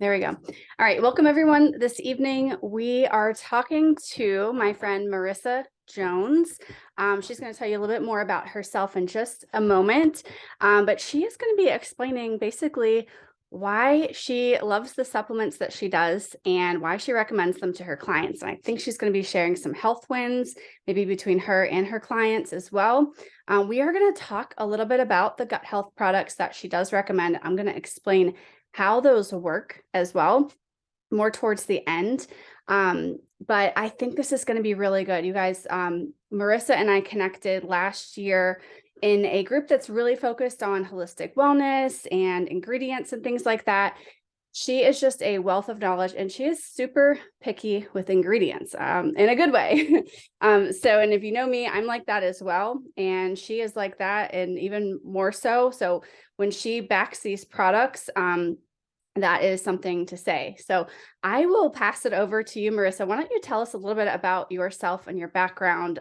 There we go. All right. Welcome, everyone. This evening, we are talking to my friend, Marissa Jones. She's going to tell you a little bit more about herself in just a moment. But she is going to be explaining basically why she loves the supplements that she does and why she recommends them to her clients. And I think she's going to be sharing some health wins, maybe between her and her clients as well. We are going to talk a little bit about the gut health products that she does recommend. I'm going to explain how those work as well, more towards the end. But I think this is going to be really good. You guys, Marissa and I connected last year in a group that's really focused on holistic wellness and ingredients and things like that. She is just a wealth of knowledge, and she is super picky with ingredients in a good way. And if you know me, I'm like that as well. And she is like that, and even more so. So when she backs these products, that is something to say. So I will pass it over to you, Marissa. Why don't you tell us a little bit about yourself and your background,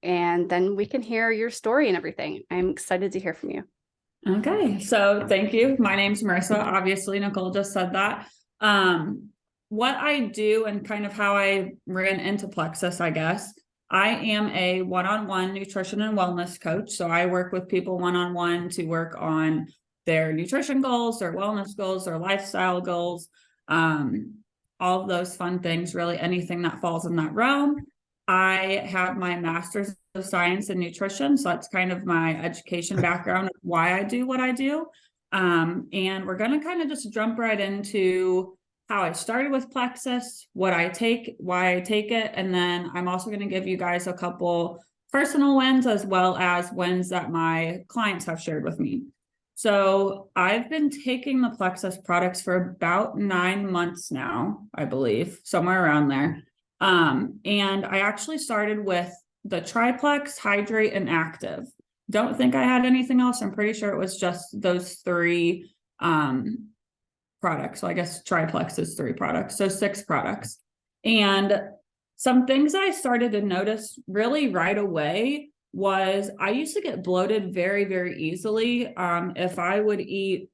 and then we can hear your story and everything. I'm excited to hear from you. Okay, so thank you. My name's Marissa. Obviously, Nicole just said that. What I do and kind of how I ran into Plexus, I guess, I am a one-on-one nutrition and wellness coach. So I work with people one-on-one to work on their nutrition goals, their wellness goals, their lifestyle goals, all of those fun things, really anything that falls in that realm. I have my master's of science in nutrition. So that's kind of my education background of why I do what I do. And we're going to kind of just jump right into how I started with Plexus, what I take, why I take it. And then I'm also going to give you guys a couple personal wins as well as wins that my clients have shared with me. So I've been taking the Plexus products for about 9 months now, I believe, somewhere around there. And I actually started with the Triplex, Hydrate, and Active. Don't think I had anything else. I'm pretty sure it was just those three products. So I guess Triplex is 3 products, so 6 products. And some things I started to notice really right away was I used to get bloated very, very easily. If I would eat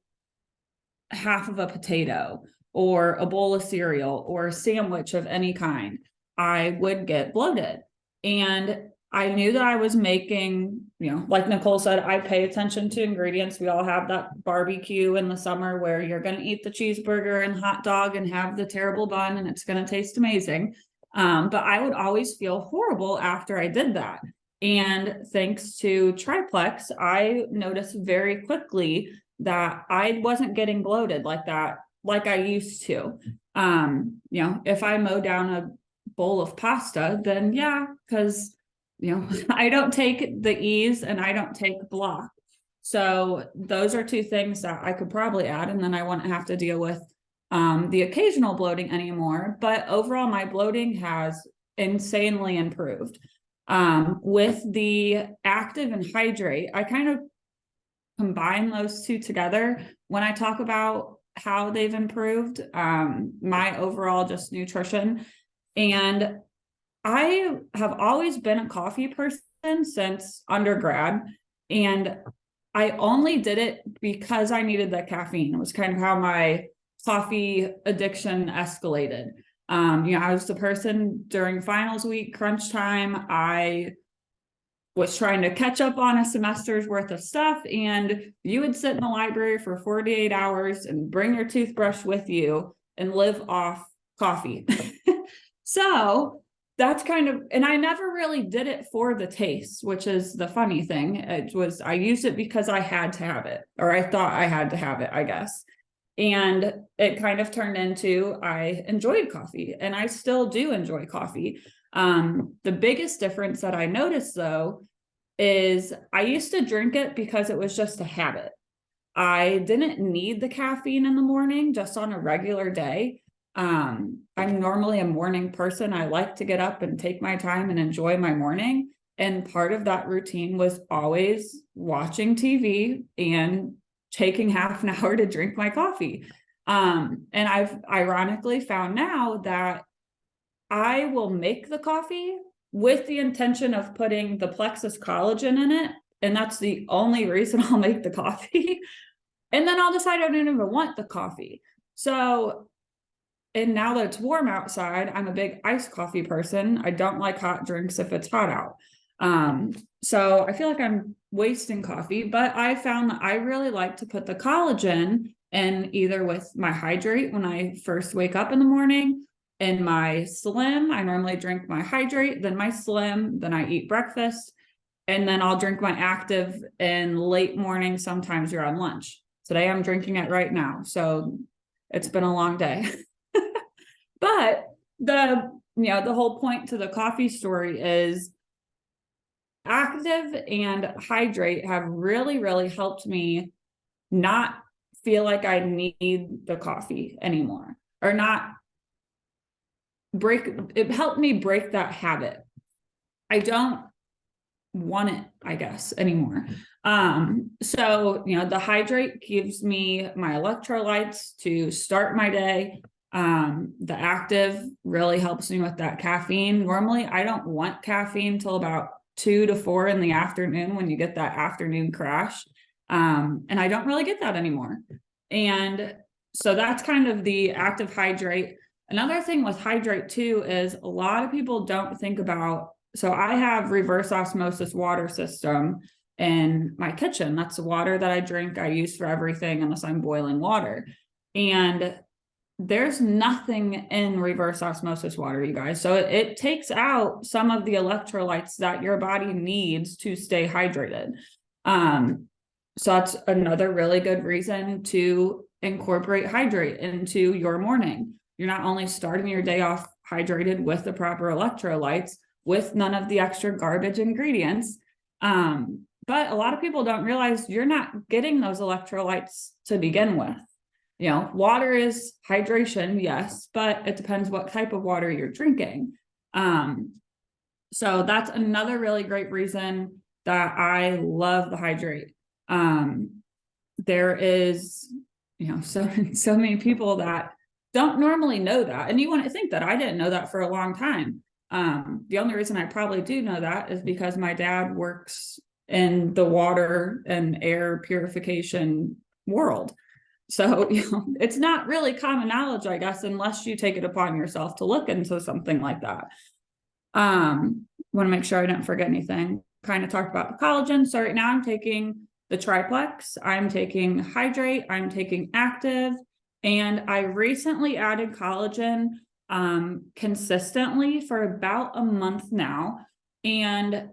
half of a potato or a bowl of cereal or a sandwich of any kind, I would get bloated. And I knew that I was making, like Nicole said, I pay attention to ingredients. We all have that barbecue in the summer where you're going to eat the cheeseburger and hot dog and have the terrible bun and it's going to taste amazing. But I would always feel horrible after I did that. And thanks to Triplex, I noticed very quickly that I wasn't getting bloated like that, like I used to. If I mow down a bowl of pasta, then yeah, because I don't take the ease and I don't take block. So those are 2 things that I could probably add, and then I wouldn't have to deal with the occasional bloating anymore. But overall, my bloating has insanely improved. With the Active and Hydrate, I kind of combine those 2 together when I talk about how they've improved my overall just nutrition. And I have always been a coffee person since undergrad, and I only did it because I needed the caffeine. It was kind of how my coffee addiction escalated. I was the person during finals week, crunch time. I was trying to catch up on a semester's worth of stuff, and you would sit in the library for 48 hours and bring your toothbrush with you and live off coffee. So that's kind of, and I never really did it for the taste, which is the funny thing. I used it because I had to have it, or I thought I had to have it, I guess. And it kind of turned into, I enjoyed coffee, and I still do enjoy coffee. The biggest difference that I noticed though, is I used to drink it because it was just a habit. I didn't need the caffeine in the morning, just on a regular day. I'm normally a morning person. I like to get up and take my time and enjoy my morning. And part of that routine was always watching TV and taking half an hour to drink my coffee. And I've ironically found now that I will make the coffee with the intention of putting the Plexus collagen in it. And that's the only reason I'll make the coffee. And then I'll decide I don't even want the coffee. So, and now that it's warm outside, I'm a big iced coffee person. I don't like hot drinks if it's hot out. So I feel like I'm wasting coffee, but I found that I really like to put the collagen in either with my hydrate when I first wake up in the morning, and my slim. I normally drink my hydrate, then my slim, then I eat breakfast, and then I'll drink my active in late morning, sometimes around lunch. Today I'm drinking it right now. So it's been a long day. But the whole point to the coffee story is active and hydrate have really, really helped me not feel like I need the coffee anymore, or not it helped me break that habit. I don't want it, I guess, anymore. So the hydrate gives me my electrolytes to start my day. The active really helps me with that caffeine. Normally I don't want caffeine till about 2 to 4 in the afternoon, when you get that afternoon crash. And I don't really get that anymore. And so that's kind of the active hydrate. Another thing with hydrate too is a lot of people don't think about, so I have reverse osmosis water system in my kitchen. That's the water that I drink. I use for everything unless I'm boiling water. And there's nothing in reverse osmosis water, you guys. So it takes out some of the electrolytes that your body needs to stay hydrated. So that's another really good reason to incorporate hydrate into your morning. You're not only starting your day off hydrated with the proper electrolytes, with none of the extra garbage ingredients. But a lot of people don't realize you're not getting those electrolytes to begin with. Water is hydration, yes, but it depends what type of water you're drinking. So that's another really great reason that I love the hydrate. There is, so many people that don't normally know that. And you want to think that I didn't know that for a long time. The only reason I probably do know that is because my dad works in the water and air purification world. So, it's not really common knowledge, I guess, unless you take it upon yourself to look into something like that. Want to make sure I didn't forget anything. Kind of talked about the collagen. So right now I'm taking the Triplex, I'm taking hydrate, I'm taking active, and I recently added collagen consistently for about a month now. And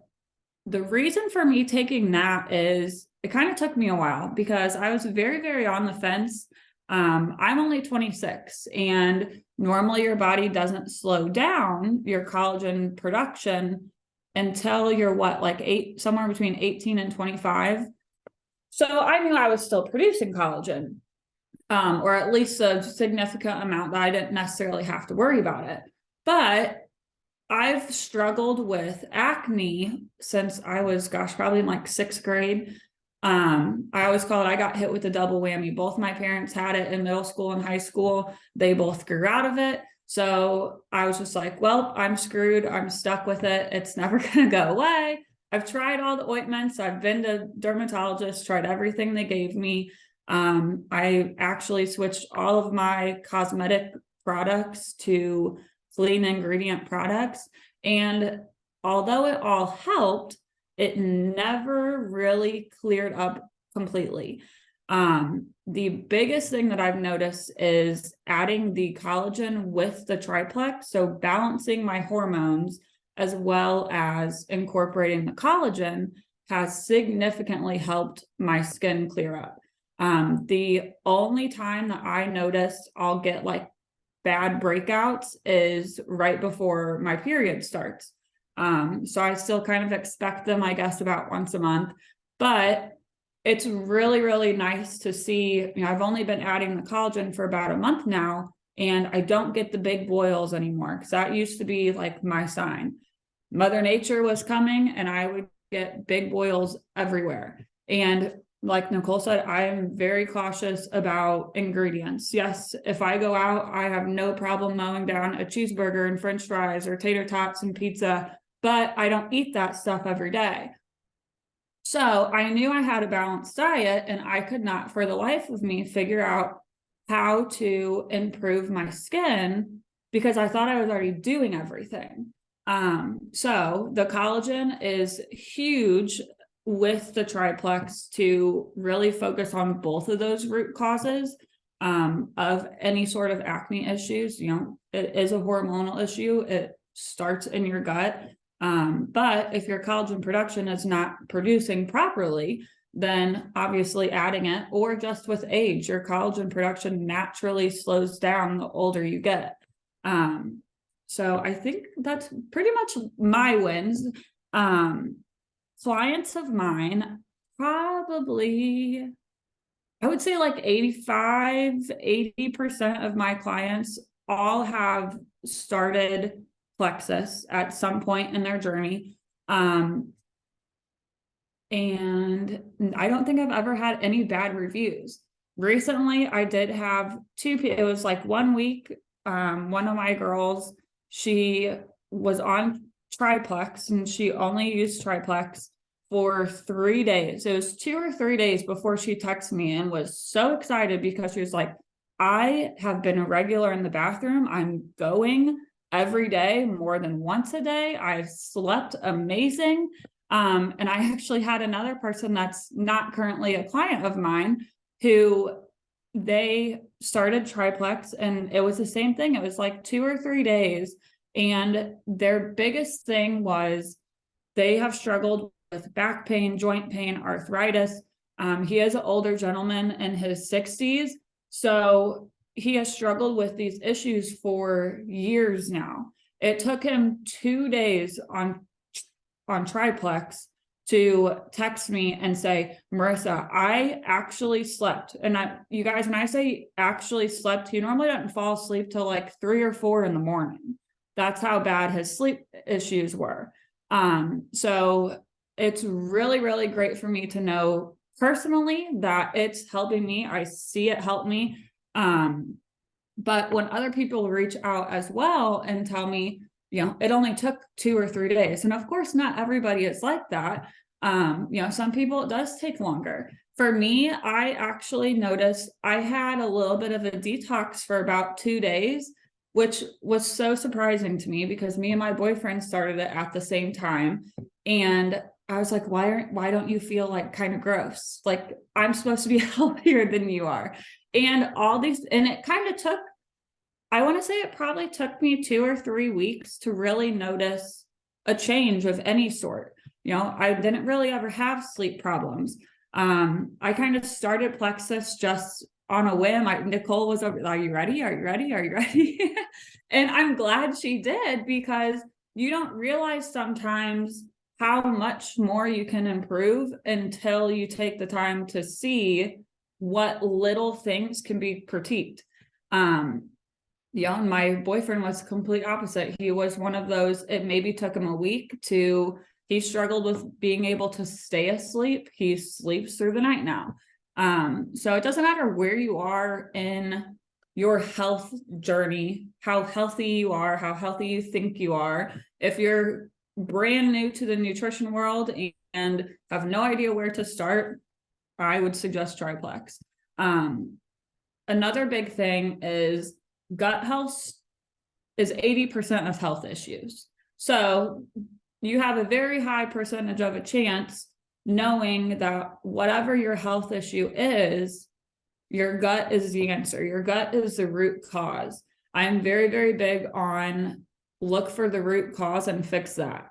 the reason for me taking that is it kind of took me a while, because I was very, very on the fence. I'm only 26, and normally your body doesn't slow down your collagen production until you're somewhere between 18 and 25. So I knew I was still producing collagen, or at least a significant amount that I didn't necessarily have to worry about it. But I've struggled with acne since I was, probably in like 6th grade. I always call it, I got hit with a double whammy. Both my parents had it in middle school and high school. They both grew out of it. So I was just like, well, I'm screwed. I'm stuck with it. It's never going to go away. I've tried all the ointments. I've been to dermatologists, tried everything they gave me. I actually switched all of my cosmetic products to clean ingredient products. And although it all helped, it never really cleared up completely. The biggest thing that I've noticed is adding the collagen with the triplex. So balancing my hormones as well as incorporating the collagen has significantly helped my skin clear up. The only time that I noticed I'll get like bad breakouts is right before my period starts. So I still kind of expect them, I guess, about once a month, but it's really, really nice to see, I've only been adding the collagen for about a month now, and I don't get the big boils anymore, because that used to be like my sign. Mother Nature was coming and I would get big boils everywhere. And like Nicole said, I am very cautious about ingredients. Yes, if I go out, I have no problem mowing down a cheeseburger and French fries or tater tots and pizza, but I don't eat that stuff every day. So I knew I had a balanced diet, and I could not for the life of me figure out how to improve my skin because I thought I was already doing everything. So the collagen is huge with the Triplex to really focus on both of those root causes of any sort of acne issues. You know, it is a hormonal issue. It starts in your gut. But if your collagen production is not producing properly, then obviously adding it, or just with age, your collagen production naturally slows down the older you get. So I think that's pretty much my wins. Clients of mine, probably, I would say like 80% of my clients all have started Plexus at some point in their journey. And I don't think I've ever had any bad reviews. Recently, I did have it was like 1 week. One of my girls, she was on Triplex and she only used Triplex for 3 days. It was 2 or 3 days before she texted me and was so excited because she was like, I have been a regular in the bathroom. I'm going every day, more than once a day. I've slept amazing. And I actually had another person that's not currently a client of mine who they started Triplex and it was the same thing. It was like 2 or 3 days. And their biggest thing was they have struggled with back pain, joint pain, arthritis. He is an older gentleman in his 60s. So he has struggled with these issues for years now. It took him 2 days on Triplex to text me and say, Marissa, I actually slept. And you guys, when I say actually slept, he normally doesn't fall asleep till like 3 or 4 in the morning. That's how bad his sleep issues were. So it's really, really great for me to know personally that it's helping me. I see it help me. But when other people reach out as well and tell me, you know, it only took 2 or 3 days. And of course, not everybody is like that. You know, some people, it does take longer. For me, I actually noticed I had a little bit of a detox for about 2 days, which was so surprising to me because me and my boyfriend started it at the same time. And I was like, why don't you feel like kind of gross? Like I'm supposed to be healthier than you are. And all these, and it kind of took, I want to say it probably took me 2 or 3 weeks to really notice a change of any sort. You know, I didn't really ever have sleep problems. I kind of started Plexus just on a whim. Nicole was over, are you ready? Are you ready? Are you ready? And I'm glad she did because you don't realize sometimes how much more you can improve until you take the time to see what little things can be critiqued. Yeah, and my boyfriend was complete opposite. He was one of those, it maybe took him a week he struggled with being able to stay asleep. He sleeps through the night now. So it doesn't matter where you are in your health journey, how healthy you are, how healthy you think you are. If you're brand new to the nutrition world and have no idea where to start, I would suggest Triplex. Another big thing is gut health is 80% of health issues. So you have a very high percentage of a chance knowing that whatever your health issue is, your gut is the answer. Your gut is the root cause. I'm very, very big on look for the root cause and fix that.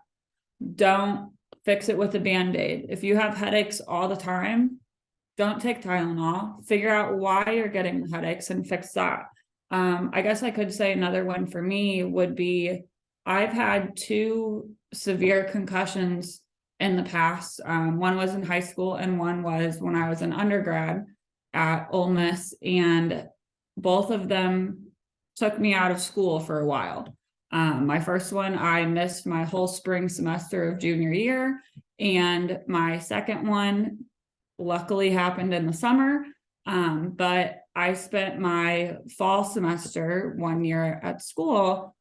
Don't fix it with a Band-Aid. If you have headaches all the time, don't take Tylenol. Figure out why you're getting the headaches and fix that. I guess I could say another one for me would be I've had 2 severe concussions in the past. One was in high school and one was when I was an undergrad at Ole Miss, and both of them took me out of school for a while. My first one, I missed my whole spring semester of junior year, and my second one luckily happened in the summer. But I spent my fall semester 1 year at school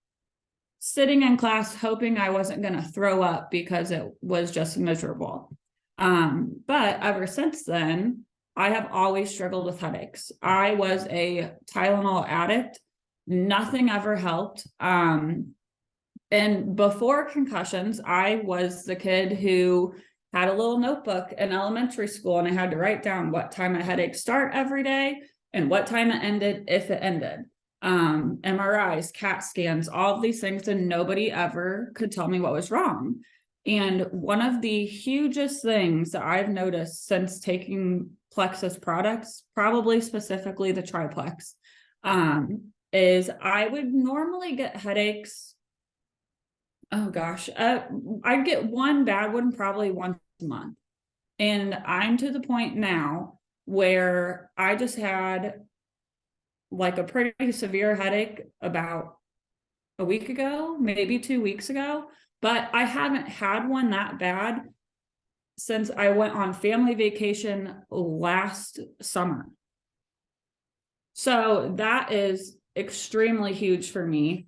sitting in class hoping I wasn't going to throw up because it was just miserable. But ever since then, I have always struggled with headaches. I was a Tylenol addict. Nothing ever helped. And before concussions, I was the kid who had a little notebook in elementary school, and I had to write down what time my headaches start every day and what time it ended, if it ended. MRIs, CAT scans, all of these things, and nobody ever could tell me what was wrong. And one of the hugest things that I've noticed since taking Plexus products, probably specifically the Triplex, is I would normally get headaches. Oh gosh, I'd get one bad one probably once a month. And I'm to the point now where I just had like a pretty severe headache about a week ago, maybe 2 weeks ago, but I haven't had one that bad since I went on family vacation last summer. So that is extremely huge for me.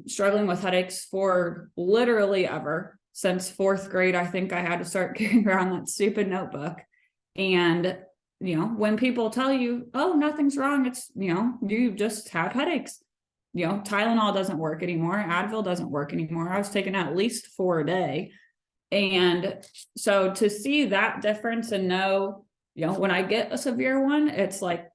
Struggling with headaches for literally ever since 4th grade. I think I had to start carrying around that stupid notebook. And, when people tell you, oh, nothing's wrong, it's, you just have headaches. Tylenol doesn't work anymore. Advil doesn't work anymore. I was taking at least 4 a day. And so to see that difference and know, when I get a severe one, it's like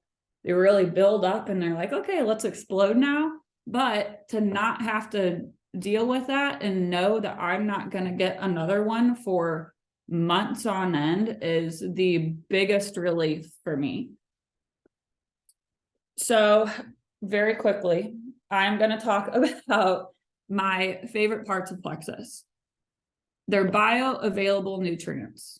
they really build up and they're like, okay, let's explode now. But to not have to deal with that and know that I'm not going to get another one for months on end is the biggest relief for me. So very quickly, I'm going to talk about my favorite parts of Plexus. They're bioavailable nutrients.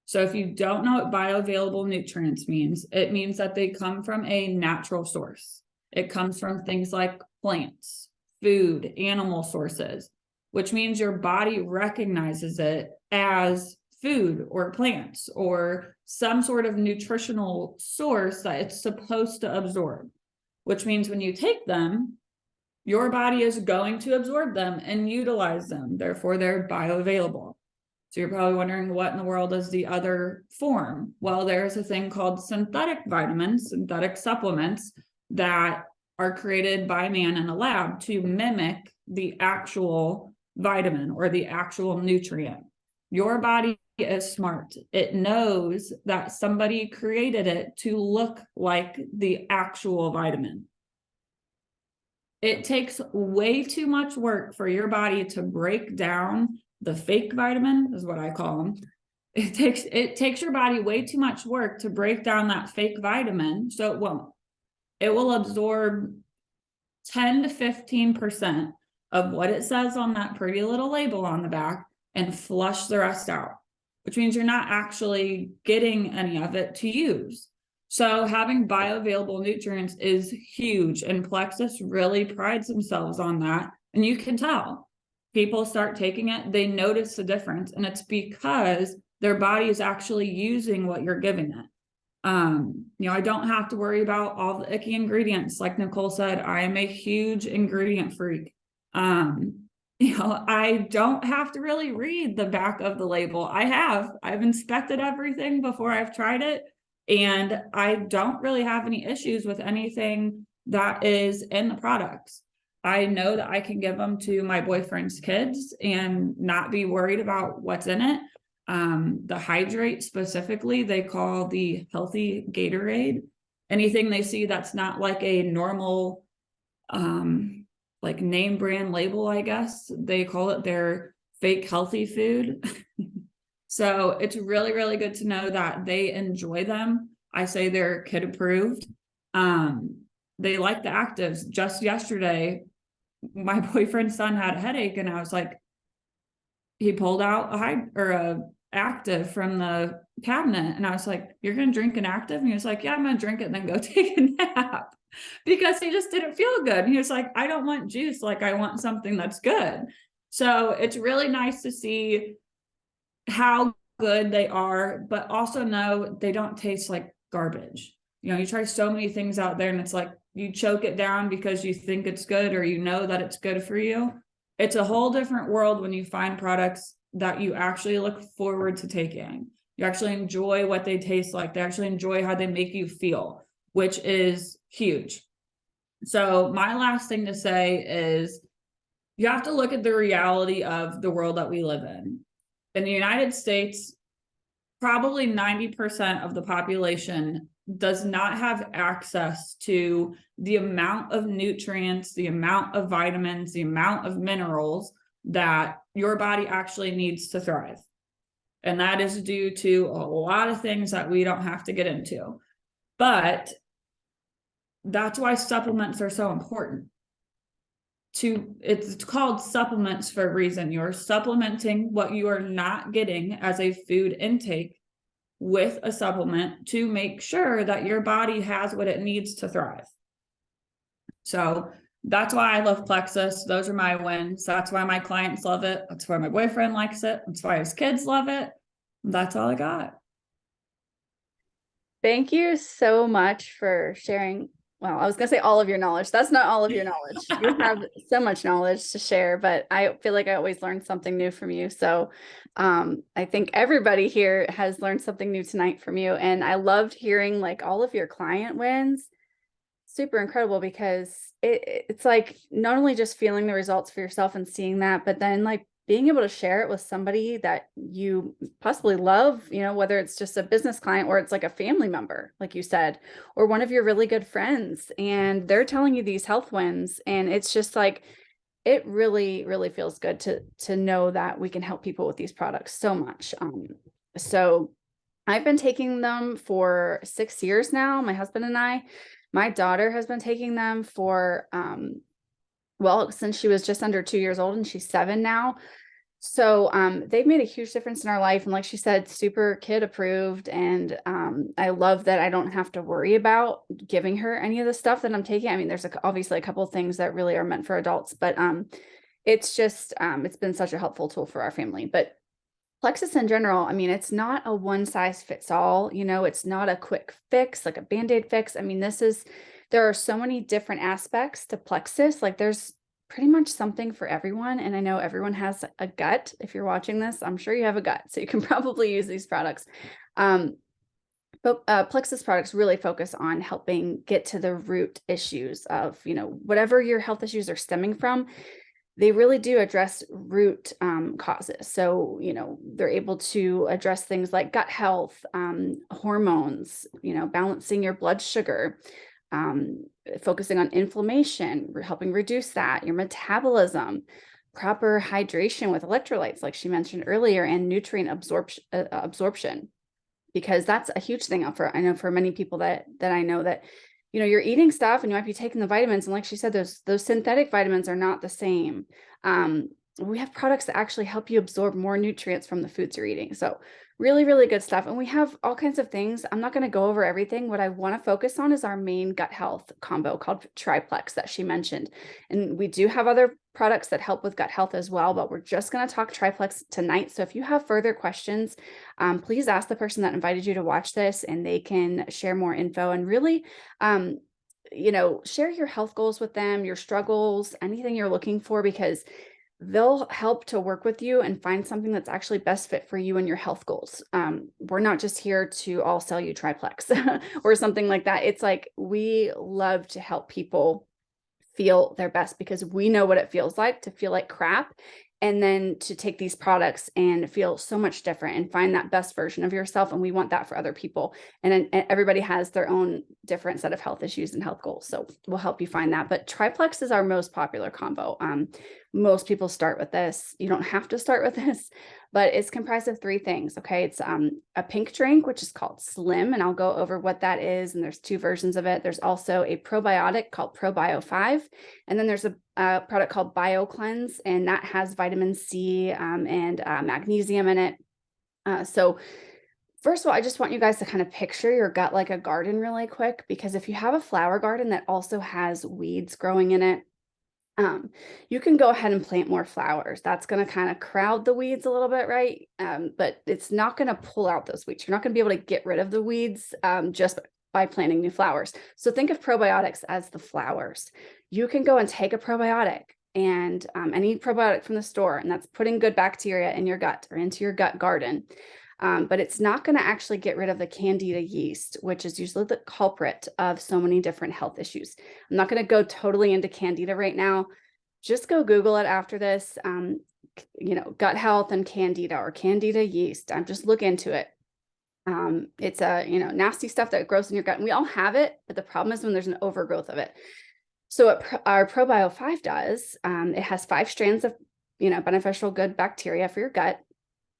So if you don't know what bioavailable nutrients means, it means that they come from a natural source. It comes from things like plants, food, animal sources, which means your body recognizes it as food or plants or some sort of nutritional source that it's supposed to absorb, which means when you take them, your body is going to absorb them and utilize them. Therefore, they're bioavailable. So you're probably wondering, what in the world is the other form? Well, there's a thing called synthetic vitamins, synthetic supplements that are created by man in a lab to mimic the actual vitamin or the actual nutrient. Your body is smart. It knows that somebody created it to look like the actual vitamin. It takes way too much work for your body to break down the fake vitamin, is what I call them. It takes your body way too much work to break down that fake vitamin, so it won't. It will absorb 10 to 15% of what it says on that pretty little label on the back and flush the rest out, which means you're not actually getting any of it to use. So having bioavailable nutrients is huge, and Plexus really prides themselves on that. And you can tell people start taking it, they notice the difference, and it's because their body is actually using what you're giving it. I don't have to worry about all the icky ingredients. Like Nicole said, I am a huge ingredient freak. I don't have to really read the back of the label. I've inspected everything before I've tried it, and I don't really have any issues with anything that is in the products. I know that I can give them to my boyfriend's kids and not be worried about what's in it. The hydrate specifically, they call the healthy Gatorade. Anything they see that's not like a normal, like name brand label, I guess, they call it their fake healthy food. So it's really, really good to know that they enjoy them. I say they're kid approved. They like the actives. Just yesterday, my boyfriend's son had a headache, and I was like, he pulled out a active from the cabinet, and I was like, you're gonna drink an active? And he was like, yeah, I'm gonna drink it and then go take a nap, because he just didn't feel good. And he was like, I don't want juice, like I want something that's good. So it's really nice to see how good they are, but also know they don't taste like garbage. You try so many things out there, and it's like you choke it down because you think it's good, or that it's good for you. It's a whole different world when you find products that you actually look forward to taking. You actually enjoy what they taste like. They actually enjoy how they make you feel, which is huge. So my last thing to say is you have to look at the reality of the world that we live in. In the United States, probably 90% of the population does not have access to the amount of nutrients, the amount of vitamins, the amount of minerals that your body actually needs to thrive. And that is due to a lot of things that we don't have to get into. But that's why supplements are so important. It's called supplements for a reason. You're supplementing what you are not getting as a food intake with a supplement to make sure that your body has what it needs to thrive. So that's why I love Plexus. Those are my wins. That's why my clients love it. That's why my boyfriend likes it. That's why his kids love it. That's all I got. Thank you so much for sharing. Well, I was going to say all of your knowledge. That's not all of your knowledge. You have so much knowledge to share, but I feel like I always learn something new from you. So I think everybody here has learned something new tonight from you. And I loved hearing like all of your client wins. Super incredible, because it's like not only just feeling the results for yourself and seeing that, but then like being able to share it with somebody that you possibly love, you know, whether it's just a business client or it's like a family member, like you said, or one of your really good friends, and they're telling you these health wins. And it's just like, it really, really feels good to know that we can help people with these products so much. So I've been taking them for 6 years now, my husband and I. My daughter has been taking them for, well, since she was just under 2 years old, and she's 7 now. So they've made a huge difference in our life. And like she said, super kid approved. And I love that I don't have to worry about giving her any of the stuff that I'm taking. I mean, there's obviously a couple of things that really are meant for adults, but it's just, it's been such a helpful tool for our family. But Plexus in general, I mean, it's not a one size fits all, you know, it's not a quick fix, like a Band-Aid fix. I mean, there are so many different aspects to Plexus. Like there's pretty much something for everyone. And I know everyone has a gut. If you're watching this, I'm sure you have a gut, so you can probably use these products. But Plexus products really focus on helping get to the root issues of, you know, whatever your health issues are stemming from. They really do address root causes. So, you know, they're able to address things like gut health, hormones, you know, balancing your blood sugar, focusing on inflammation, helping reduce that, your metabolism, proper hydration with electrolytes, like she mentioned earlier, and nutrient absorption, because that's a huge thing I know for many people that I know that, you know, you're eating stuff and you might be taking the vitamins. And like she said, those synthetic vitamins are not the same. We have products that actually help you absorb more nutrients from the foods you're eating. So really, really good stuff. And we have all kinds of things. I'm not going to go over everything. What I want to focus on is our main gut health combo called Triplex that she mentioned. And we do have other products that help with gut health as well, but we're just going to talk Triplex tonight. So if you have further questions, please ask the person that invited you to watch this, and they can share more info and really, you know, share your health goals with them, your struggles, anything you're looking for, because they'll help to work with you and find something that's actually best fit for you and your health goals. We're not just here to all sell you Triplex or something like that. It's like, we love to help people feel their best, because we know what it feels like to feel like crap, and then to take these products and feel so much different and find that best version of yourself. And we want that for other people. And everybody has their own different set of health issues and health goals. So we'll help you find that. But Triplex is our most popular combo. Most people start with this. You don't have to start with this, but it's comprised of 3 things. Okay. It's a pink drink, which is called Slim, and I'll go over what that is. And there's 2 versions of it. There's also a probiotic called ProBio 5. And then there's a product called BioCleanse, and that has vitamin C and magnesium in it. So first of all, I just want you guys to kind of picture your gut like a garden really quick, because if you have a flower garden that also has weeds growing in it, you can go ahead and plant more flowers. That's going to kind of crowd the weeds a little bit, right? But it's not going to pull out those weeds. You're not going to be able to get rid of the weeds just by planting new flowers. So think of probiotics as the flowers. You can go and take a probiotic, and any probiotic from the store, and that's putting good bacteria in your gut or into your gut garden. But it's not going to actually get rid of the candida yeast, which is usually the culprit of so many different health issues. I'm not going to go totally into candida right now. Just go Google it after this, gut health and candida or candida yeast. Just look into it. It's a, nasty stuff that grows in your gut, and we all have it, but the problem is when there's an overgrowth of it. So what our ProBio 5 does, it has 5 strands of, beneficial good bacteria for your gut,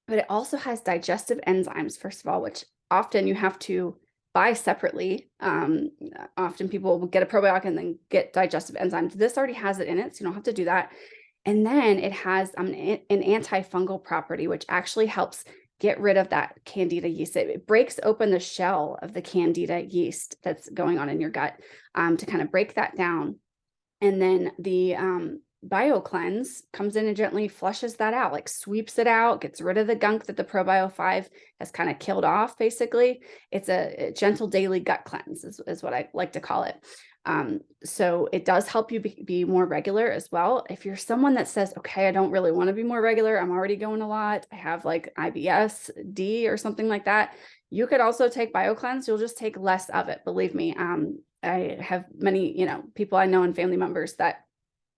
but it also has digestive enzymes, first of all, which often you have to buy separately. Often people will get a probiotic and then get digestive enzymes. This already has it in it, so you don't have to do that. And then it has an antifungal property, which actually helps get rid of that candida yeast. It breaks open the shell of the candida yeast that's going on in your gut, to kind of break that down. And then the BioCleanse comes in and gently flushes that out, like sweeps it out, gets rid of the gunk that the ProBio 5 has kind of killed off, basically. It's a gentle daily gut cleanse is what I like to call it. So it does help you be more regular as well. If you're someone that says, okay, I don't really want to be more regular, I'm already going a lot, I have like IBS D or something like that, you could also take BioCleanse. You'll just take less of it. Believe me. I have many, people I know and family members that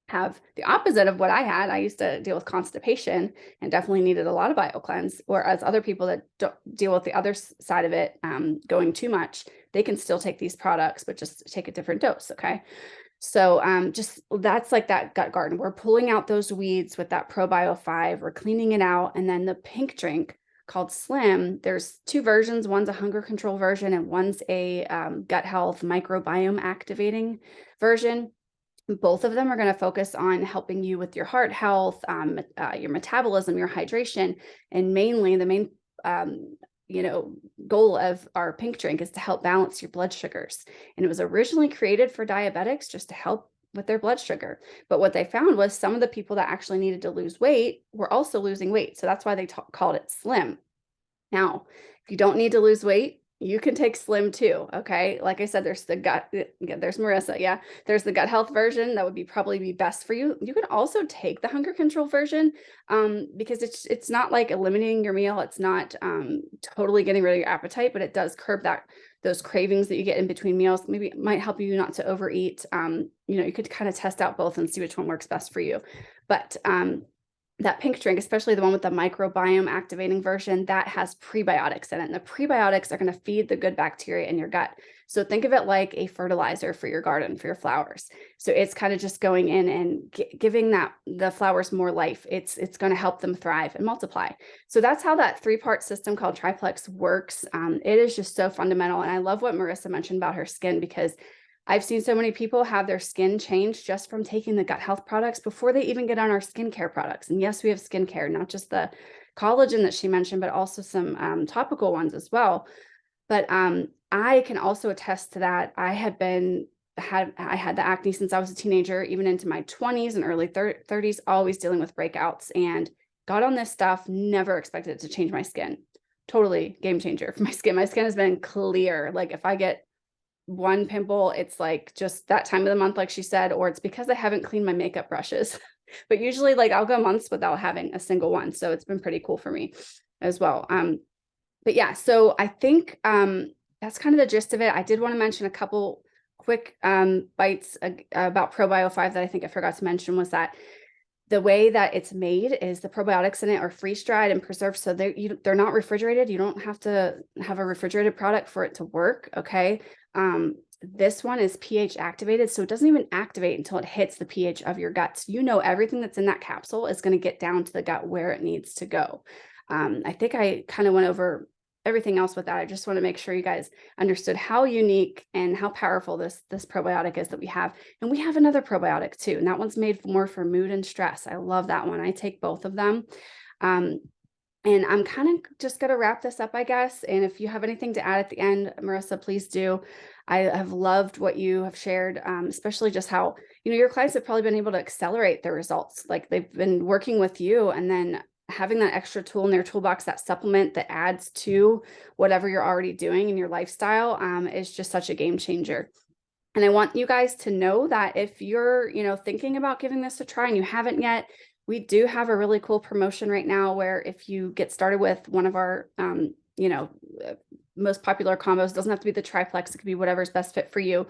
have the opposite of what I had. I used to deal with constipation and definitely needed a lot of BioCleanse, whereas other people that don't deal with the other side of it, going too much, they can still take these products, but just take a different dose. Okay. So just that's like that gut garden. We're pulling out those weeds with that ProBio 5, we're cleaning it out. And then the pink drink called Slim, there's 2 versions. One's a hunger control version and one's a gut health microbiome activating version. Both of them are going to focus on helping you with your heart health, your metabolism, your hydration, and mainly the main goal of our pink drink is to help balance your blood sugars. And it was originally created for diabetics just to help with their blood sugar. But what they found was some of the people that actually needed to lose weight were also losing weight. So that's why they called it Slim. Now, if you don't need to lose weight, you can take Slim too. Okay. Like I said, there's the gut, there's Marissa. Yeah. There's the gut health version that would probably be best for you. You can also take the hunger control version, because it's not like eliminating your meal. It's not, totally getting rid of your appetite, but it does curb those cravings that you get in between meals. Maybe it might help you not to overeat. You could kind of test out both and see which one works best for you. But, that pink drink, especially the one with the microbiome activating version, that has prebiotics in it. And the prebiotics are going to feed the good bacteria in your gut. So think of it like a fertilizer for your garden, for your flowers. So it's kind of just going in and giving the flowers more life. It's going to help them thrive and multiply. So that's how that 3-part system called Triplex works. It is just so fundamental. And I love what Marissa mentioned about her skin, because I've seen so many people have their skin change just from taking the gut health products before they even get on our skincare products. And yes, we have skincare, not just the collagen that she mentioned, but also some topical ones as well. But I can also attest to that. I had the acne since I was a teenager, even into my 20s and early 30s, always dealing with breakouts, and got on this stuff, never expected it to change my skin. Totally game changer for my skin. My skin has been clear. Like if I get one pimple, it's like just that time of the month, like she said, or it's because I haven't cleaned my makeup brushes. But usually like I'll go months without having a single one. So it's been pretty cool for me as well. But yeah, so I think that's kind of the gist of it. I did want to mention a couple quick bites about ProBio 5 that I think I forgot to mention, was that the way that it's made is the probiotics in it are freeze dried and preserved. So they're not refrigerated. You don't have to have a refrigerated product for it to work. Okay. This one is pH activated. So it doesn't even activate until it hits the pH of your gut. So everything that's in that capsule is going to get down to the gut where it needs to go. I think I kind of went over everything else with that. I just want to make sure you guys understood how unique and how powerful this probiotic is that we have. And we have another probiotic too, and that one's made more for mood and stress. I love that one. I take both of them. And I'm kind of just going to wrap this up, I guess. And if you have anything to add at the end, Marissa, please do. I have loved what you have shared, especially just how, your clients have probably been able to accelerate their results. Like they've been working with you, and then having that extra tool in their toolbox, that supplement that adds to whatever you're already doing in your lifestyle, is just such a game changer. And I want you guys to know that if you're, thinking about giving this a try and you haven't yet, We do have a really cool promotion right now where if you get started with one of our, you know, most popular combos, doesn't have to be the triplex, it could be whatever's best fit for you.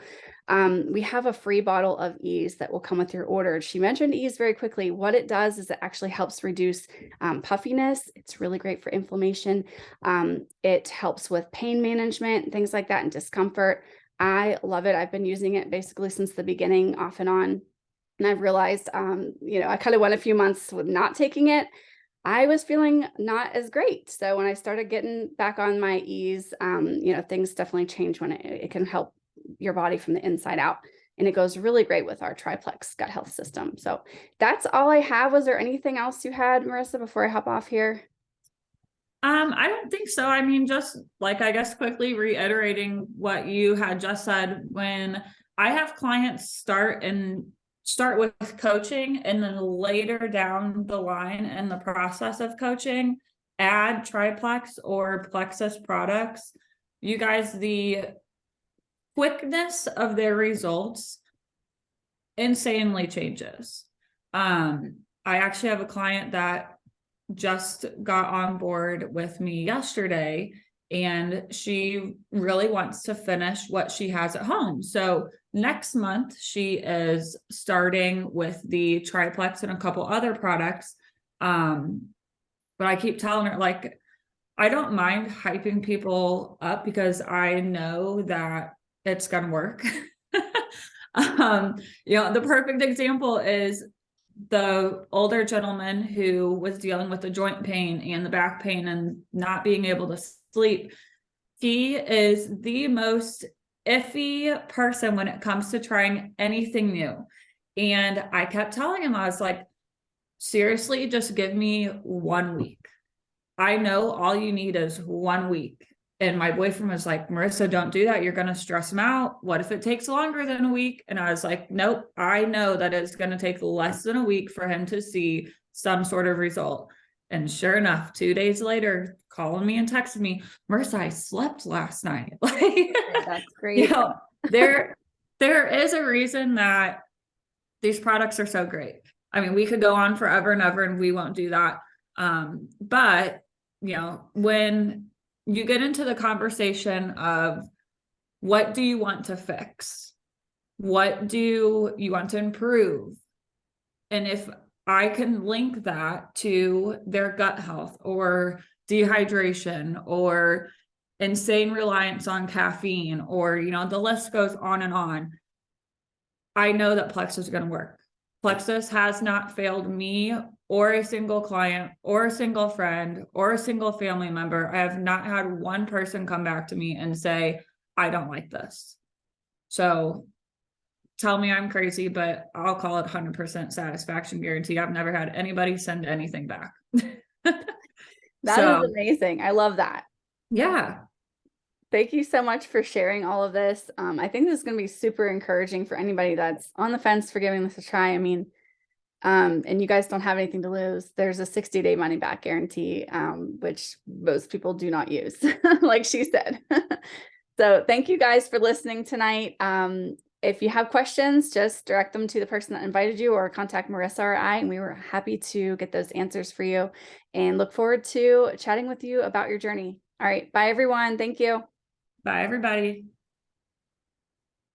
We have a free bottle of Ease that will come with your order. She mentioned Ease very quickly. What it does is it actually helps reduce puffiness. It's really great for inflammation. It helps with pain management, things like that, and discomfort. I love it. I've been using it basically since the beginning, off and on. And I've realized, you know, I kind of went a few months with not taking it. I was feeling not as great. So when I started getting back on my Ease, you know, things definitely change when it can help your body from the inside out. And it goes really great with our triplex gut health system. So that's all I have. Was there anything else you had, Marissa, before I hop off here? I don't think so. I mean, just like, I guess, quickly reiterating what you had just said, when I have clients start with coaching, and then later down the line in the process of coaching, add Triplex or Plexus products, you guys, the quickness of their results insanely changes. I actually have a client that just got on board with me yesterday, and she really wants to finish what she has at home. So next month she is starting with the triplex and a couple other products. But I keep telling her, like, I don't mind hyping people up because I know that it's gonna work. You know, the perfect example is the older gentleman who was dealing with the joint pain and the back pain and not being able to sleep. He is the most iffy person when it comes to trying anything new. And I kept telling him, I was like, seriously, just give me 1 week. I know all you need is 1 week. And my boyfriend was like, Marissa, don't do that. You're going to stress him out. What if it takes longer than a week? And I was like, nope, I know that it's going to take less than a week for him to see some sort of result. And sure enough, 2 days later, calling me and texting me, Marissa, I slept last night. Like, That's great. you know, there is a reason that these products are so great. I mean, we could go on forever and ever, and we won't do that. But you know, when you get into the conversation of what do you want to fix? What do you want to improve? And if I can link that to their gut health or dehydration or insane reliance on caffeine, or, you know, the list goes on and on, I know that Plexus is going to work. Plexus has not failed me or a single client or a single friend or a single family member. I have not had one person come back to me and say, I don't like this. So tell me I'm crazy, but I'll call it 100% satisfaction guarantee. I've never had anybody send anything back. That is amazing. I love that. Yeah. Thank you so much for sharing all of this. I think this is going to be super encouraging for anybody that's on the fence for giving this a try. I mean, and you guys don't have anything to lose. There's a 60-day money back guarantee, which most people do not use, like she said. So thank you guys for listening tonight. If you have questions, just direct them to the person that invited you, or contact Marissa or I, and we were happy to get those answers for you, and look forward to chatting with you about your journey. All right. Bye, everyone. Thank you. Bye, everybody.